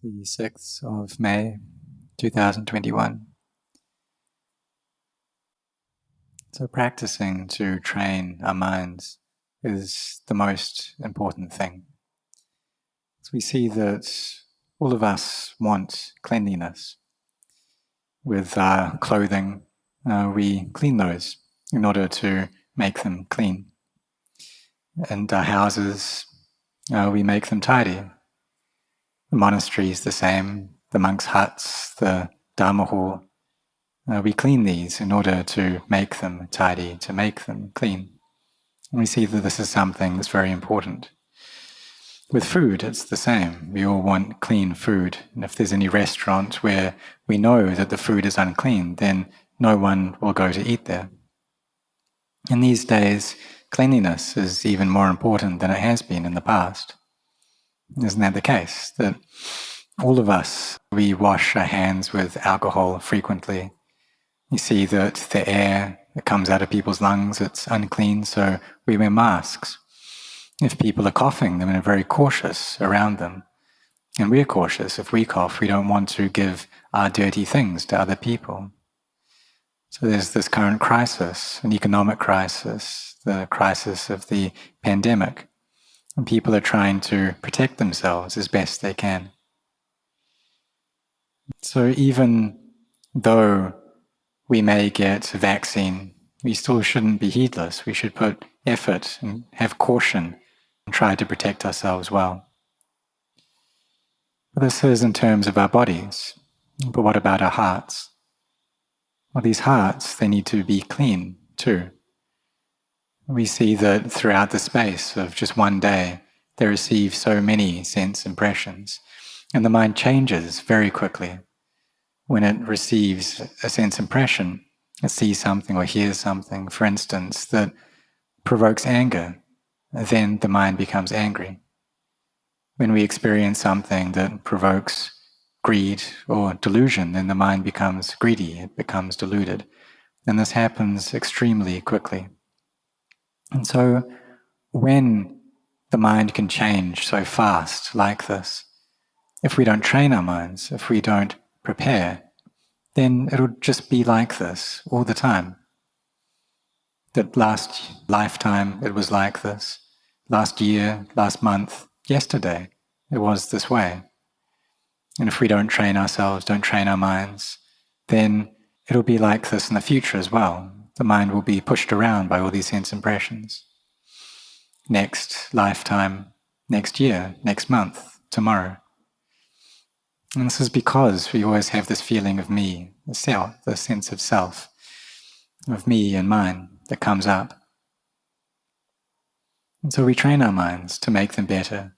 the 6th of May 2021. So practicing to train our minds is the most important thing. So we see that all of us want cleanliness. With our clothing, we clean those in order to make them clean. And our houses, we make them tidy. The monastery is the same, the monks' huts, the Dhamma hall. We clean these in order to make them tidy, to make them clean. And we see that this is something that's very important. With food, it's the same. We all want clean food. And if there's any restaurant where we know that the food is unclean, then no one will go to eat there. In these days, cleanliness is even more important than it has been in the past. Isn't that the case? That all of us, we wash our hands with alcohol frequently. You see that the air that comes out of people's lungs, it's unclean, so we wear masks. If people are coughing, then we're very cautious around them. And we're cautious. If we cough, we don't want to give our dirty things to other people. So there's this current crisis, an economic crisis, the crisis of the pandemic. And people are trying to protect themselves as best they can. So even though we may get a vaccine, we still shouldn't be heedless. We should put effort and have caution and try to protect ourselves well. But this is in terms of our bodies. But what about our hearts? Well, these hearts, they need to be clean too. We see that throughout the space of just one day, they receive so many sense impressions, and the mind changes very quickly. When it receives a sense impression, it sees something or hears something, for instance, that provokes anger, then the mind becomes angry. When we experience something that provokes greed or delusion, then the mind becomes greedy, it becomes deluded. And this happens extremely quickly. And so when the mind can change so fast like this, if we don't train our minds, if we don't prepare, then it'll just be like this all the time. That last lifetime it was like this, last year, last month, yesterday it was this way. And if we don't train ourselves, don't train our minds, then it'll be like this in the future as well. The mind will be pushed around by all these sense impressions. Next lifetime, next year, next month, tomorrow. And this is because we always have this feeling of me, the self, the sense of self, of me and mine that comes up. And so we train our minds to make them better,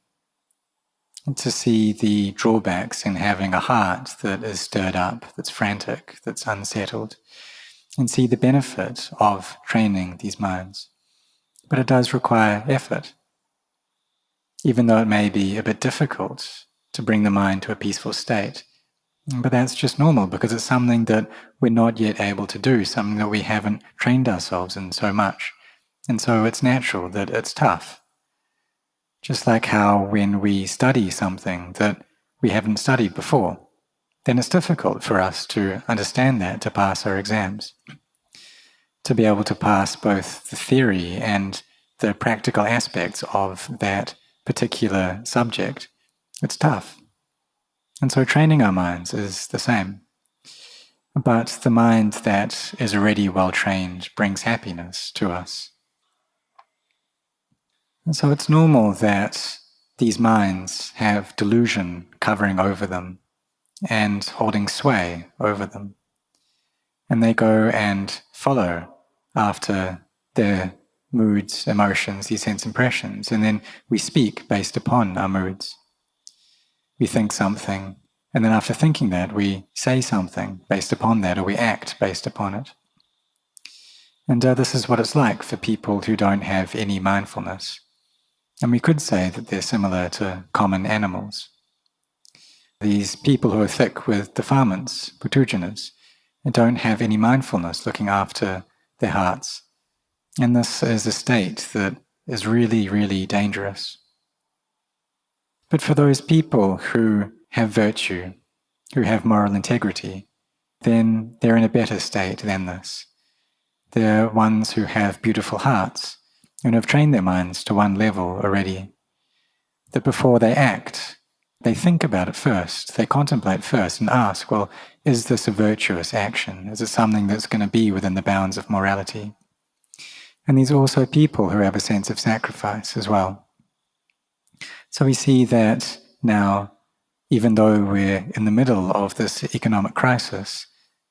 and to see the drawbacks in having a heart that is stirred up, that's frantic, that's unsettled, and see the benefit of training these minds. But it does require effort, even though it may be a bit difficult to bring the mind to a peaceful state. But that's just normal because it's something that we're not yet able to do, something that we haven't trained ourselves in so much. And so it's natural that it's tough. Just like how when we study something that we haven't studied before, then it's difficult for us to understand that, to pass our exams. To be able to pass both the theory and the practical aspects of that particular subject, it's tough. And so training our minds is the same. But the mind that is already well trained brings happiness to us. And so it's normal that these minds have delusion covering over them and holding sway over them. And they go and follow after their moods, emotions, these sense impressions, and then we speak based upon our moods. We think something, and then after thinking that, we say something based upon that, or we act based upon it. And this is what it's like for people who don't have any mindfulness. And we could say that they're similar to common animals. These people who are thick with defilements, putujanas, and don't have any mindfulness looking after their hearts. And this is a state that is really, really dangerous. But for those people who have virtue, who have moral integrity, then they're in a better state than this. They're ones who have beautiful hearts and have trained their minds to one level already, that before they act, they think about it first, they contemplate first and ask, well, is this a virtuous action? Is it something that's going to be within the bounds of morality? And these are also people who have a sense of sacrifice as well. So we see that now, even though we're in the middle of this economic crisis,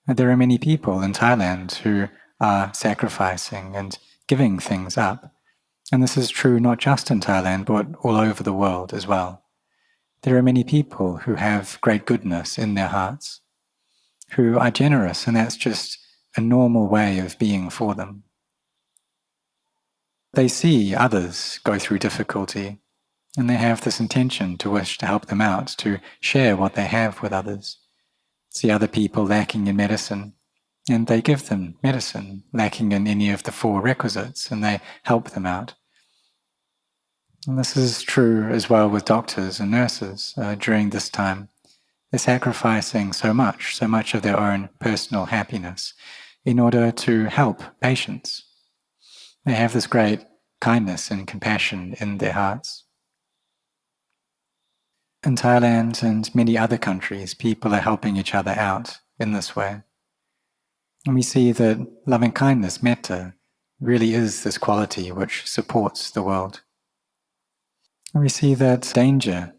there are many people in Thailand who are sacrificing and giving things up. And this is true not just in Thailand, but all over the world as well. There are many people who have great goodness in their hearts, who are generous, and that's just a normal way of being for them. They see others go through difficulty, and they have this intention to wish to help them out, to share what they have with others. See other people lacking in medicine, and they give them medicine, lacking in any of the 4 requisites, and they help them out. And this is true as well with doctors and nurses during this time. They're sacrificing so much of their own personal happiness in order to help patients. They have this great kindness and compassion in their hearts. In Thailand and many other countries, people are helping each other out in this way. And we see that loving kindness, metta, really is this quality which supports the world. And we see that danger,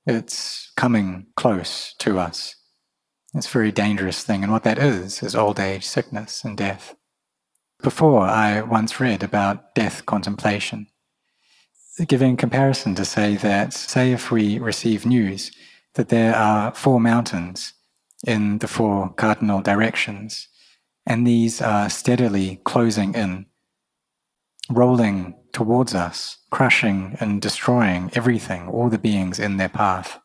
it's coming close to us. It's a very dangerous thing, and what that is old age, sickness, and death. Before, I once read about death contemplation, giving comparison to say that, say if we receive news that there are 4 mountains in the 4 cardinal directions, and these are steadily closing in, rolling towards us, crushing and destroying everything, all the beings in their path.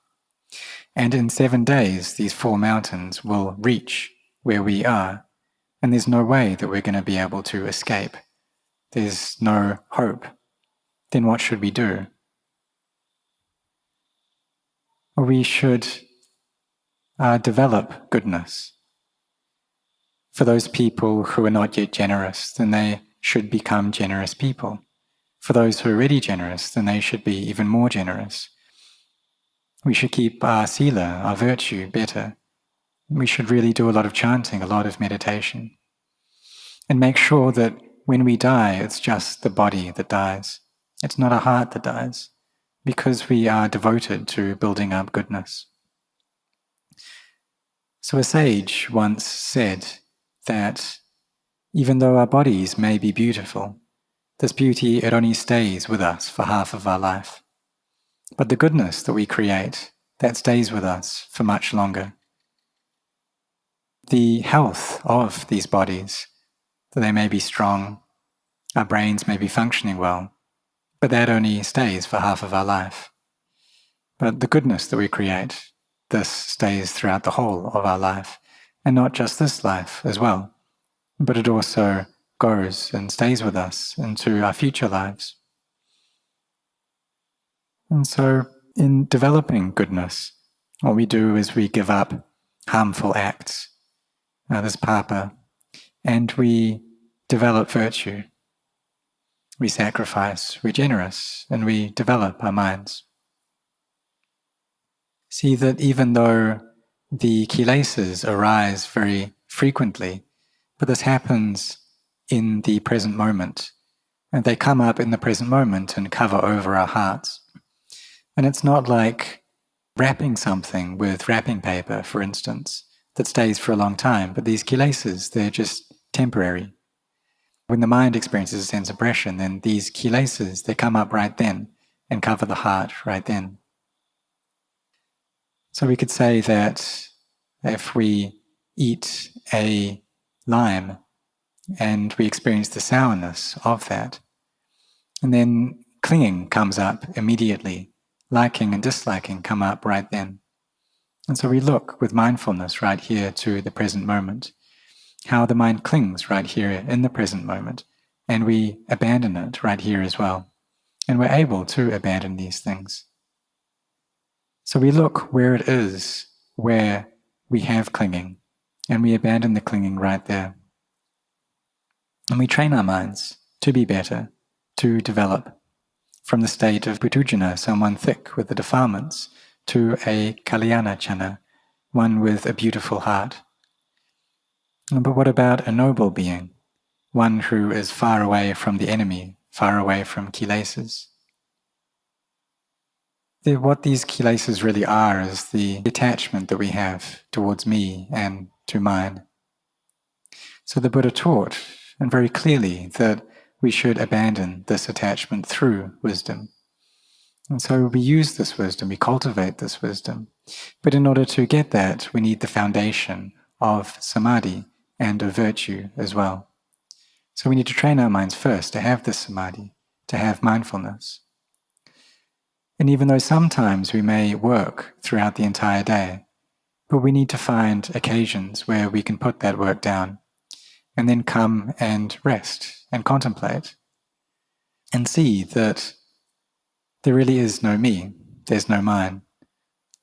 And in 7 days, these 4 mountains will reach where we are, and there's no way that we're going to be able to escape. There's no hope. Then what should we do? Well, we should develop goodness. For those people who are not yet generous, then they should become generous people. For those who are already generous, then they should be even more generous. We should keep our sila, our virtue, better. We should really do a lot of chanting, a lot of meditation. And make sure that when we die, it's just the body that dies. It's not our heart that dies, because we are devoted to building up goodness. So a sage once said that even though our bodies may be beautiful, this beauty, it only stays with us for half of our life. But the goodness that we create, that stays with us for much longer. The health of these bodies, that they may be strong, our brains may be functioning well, but that only stays for half of our life. But the goodness that we create, this stays throughout the whole of our life, and not just this life as well, but it also goes and stays with us into our future lives. And so, in developing goodness, what we do is we give up harmful acts, this papa, and we develop virtue. We sacrifice, we're generous, and we develop our minds. See that even though the kilesas arise very frequently, but this happens in the present moment, and they come up in the present moment and cover over our hearts. And it's not like wrapping something with wrapping paper, for instance, that stays for a long time, but these kilesas, they're just temporary. When the mind experiences a sense of oppression, then these kilesas, they come up right then and cover the heart right then. So we could say that if we eat a lime and we experience the sourness of that, and then clinging comes up immediately, liking and disliking come up right then. And so we look with mindfulness right here to the present moment, how the mind clings right here in the present moment, and we abandon it right here as well. And we're able to abandon these things. So we look where it is, where we have clinging, and we abandon the clinging right there. And we train our minds to be better, to develop from the state of putujana, someone thick with the defilements, to a kalyana chana, one with a beautiful heart. But what about a noble being, one who is far away from the enemy, far away from kilesas? What these kilesas really are is the attachment that we have towards me and to mine. So the Buddha taught, and very clearly, that we should abandon this attachment through wisdom. And so we use this wisdom, we cultivate this wisdom. But in order to get that, we need the foundation of samadhi and of virtue as well. So we need to train our minds first to have this samadhi, to have mindfulness. And even though sometimes we may work throughout the entire day, but we need to find occasions where we can put that work down and then come and rest and contemplate and see that there really is no me, there's no mine.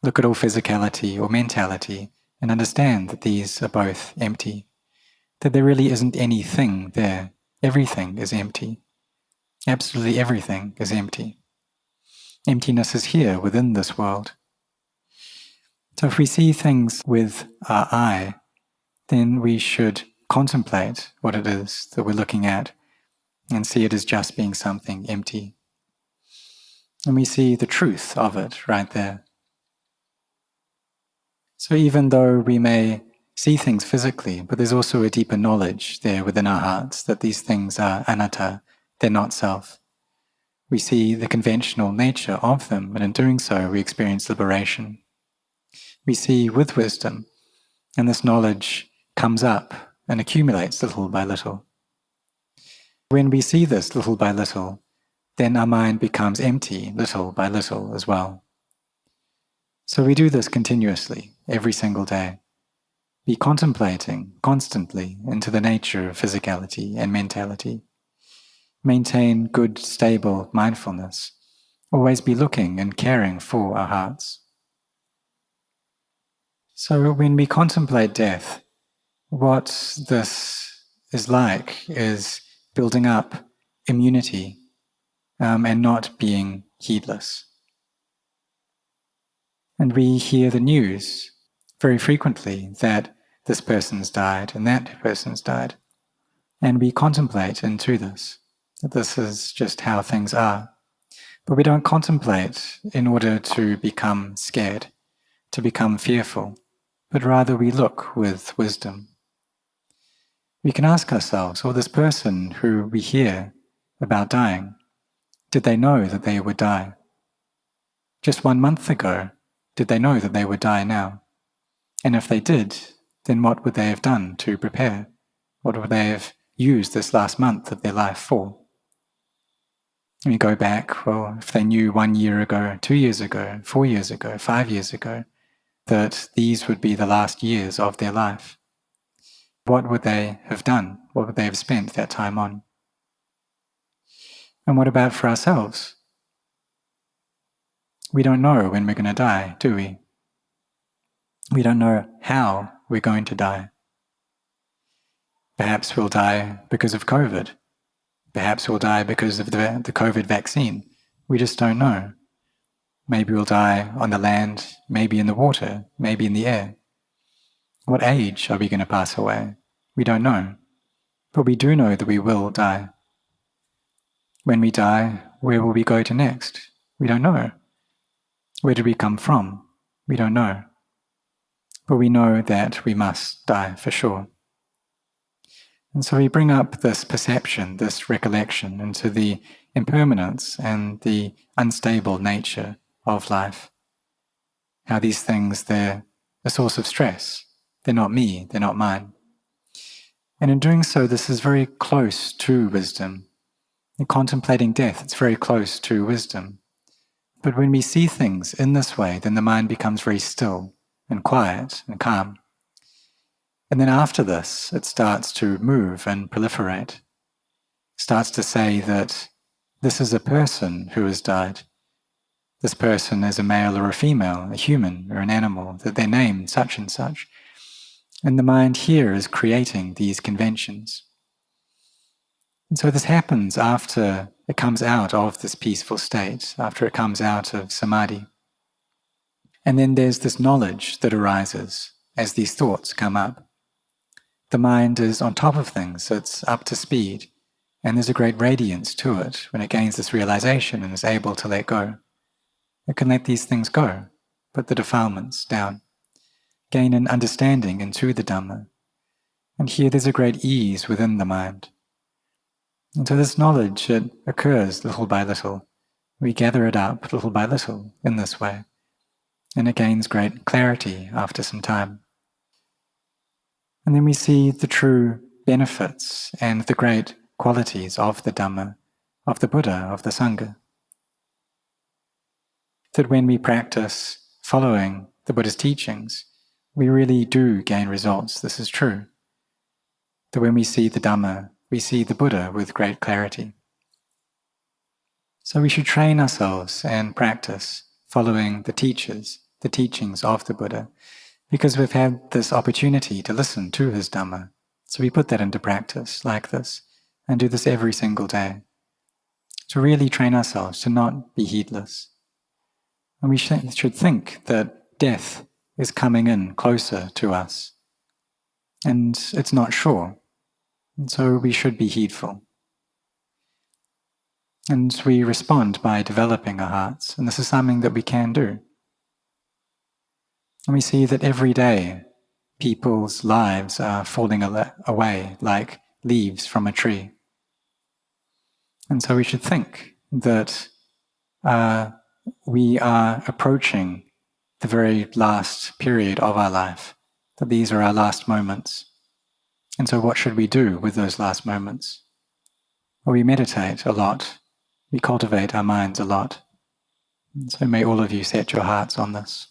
Look at all physicality or mentality and understand that these are both empty, that there really isn't anything there. Everything is empty. Absolutely everything is empty. Emptiness is here within this world. So if we see things with our eye, then we should contemplate what it is that we're looking at and see it as just being something empty. And we see the truth of it right there. So even though we may see things physically, but there's also a deeper knowledge there within our hearts that these things are anatta, they're not self. We see the conventional nature of them, and in doing so, we experience liberation. We see with wisdom, and this knowledge comes up and accumulates little by little. When we see this little by little, then our mind becomes empty little by little as well. So we do this continuously, every single day. Be contemplating constantly into the nature of physicality and mentality. Maintain good, stable mindfulness. Always be looking and caring for our hearts. So when we contemplate death, what this is like is building up immunity and not being heedless. And we hear the news very frequently that this person's died and that person's died. And we contemplate into this, that this is just how things are. But we don't contemplate in order to become scared, to become fearful, but rather we look with wisdom. We can ask ourselves, well, this person who we hear about dying, did they know that they would die? Just 1 month ago, did they know that they would die now? And if they did, then what would they have done to prepare? What would they have used this last month of their life for? And we go back, well, if they knew 1 year ago, 2 years ago, 4 years ago, 5 years ago, that these would be the last years of their life, what would they have done? What would they have spent that time on? And what about for ourselves? We don't know when we're going to die, do we? We don't know how we're going to die. Perhaps we'll die because of COVID. Perhaps we'll die because of the COVID vaccine. We just don't know. Maybe we'll die on the land, maybe in the water, maybe in the air. What age are we going to pass away? We don't know. But we do know that we will die. When we die, where will we go to next? We don't know. Where did we come from? We don't know. But we know that we must die for sure. And so we bring up this perception, this recollection into the impermanence and the unstable nature of life. How these things, they're a source of stress. They're not me, they're not mine. And in doing so, this is very close to wisdom. In contemplating death, it's very close to wisdom. But when we see things in this way, then the mind becomes very still and quiet and calm. And then after this, it starts to move and proliferate. Starts to say that this is a person who has died. this person is a male or a female, a human or an animal, that they're named such and such. And the mind here is creating these conventions. And so this happens after it comes out of this peaceful state, after it comes out of samadhi. And then there's this knowledge that arises as these thoughts come up. The mind is on top of things, so it's up to speed, and there's a great radiance to it when it gains this realization and is able to let go. It can let these things go, put the defilements down, gain an understanding into the Dhamma. And here there's a great ease within the mind. And so this knowledge, it occurs little by little. We gather it up little by little in this way, and it gains great clarity after some time. And then we see the true benefits and the great qualities of the Dhamma, of the Buddha, of the Sangha. That when we practice following the Buddha's teachings, we really do gain results. This is true. That when we see the Dhamma, we see the Buddha with great clarity. So we should train ourselves and practice following the teachers, the teachings of the Buddha, because we've had this opportunity to listen to his Dhamma. So we put that into practice like this, and do this every single day, to really train ourselves to not be heedless. And we should think that death is coming in closer to us, and it's not sure, and so we should be heedful. And we respond by developing our hearts, and this is something that we can do. And we see that every day people's lives are falling away like leaves from a tree. And so we should think that we are approaching the very last period of our life, that these are our last moments. And so what should we do with those last moments? Well, we meditate a lot. We cultivate our minds a lot. And so may all of you set your hearts on this.